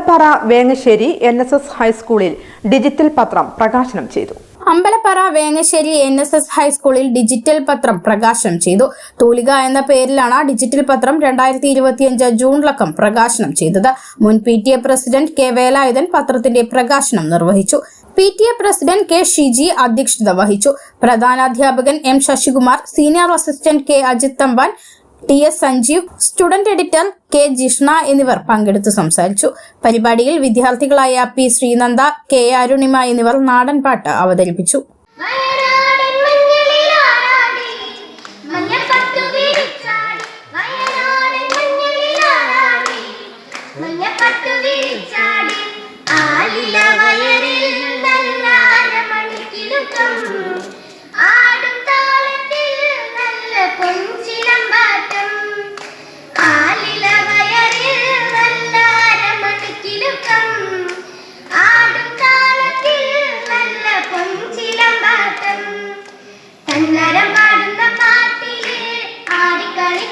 Ambalappara Vengassery NSS ഹൈസ്കൂളിൽ digital പത്രം പ്രകാശനം ചെയ്തു. അമ്പലപ്പാറ വേങ്ങശ്ശേരി NSS ഹൈസ്കൂളിൽ ഡിജിറ്റൽ പത്രം പ്രകാശനം ചെയ്തു. തൂലിക എന്ന പേരിലാണ് ഡിജിറ്റൽ പത്രം 2025 ജൂണിലക്കം പ്രകാശനം ചെയ്തത്. മുൻ PTA പ്രസിഡന്റ് K വേലായുധൻ പത്രത്തിന്റെ പ്രകാശനം നിർവഹിച്ചു. PTA പ്രസിഡന്റ് K ഷിജി അധ്യക്ഷത വഹിച്ചു. പ്രധാനാധ്യാപകൻ M Sasikumar, senior assistant K Ajith Thampan, TS Sanjeev, student editor K Jishna എന്നിവർ പങ്കെടുത്തു സംസാരിച്ചു. പരിപാടിയിൽ വിദ്യാർത്ഥികളായ P ശ്രീനന്ദ, K അരുണിമ എന്നിവർ നാടൻ പാട്ട് അവതരിപ്പിച്ചു. കന്നരം പാടുന്ന പാട്ടിലെ ആടിക്കളി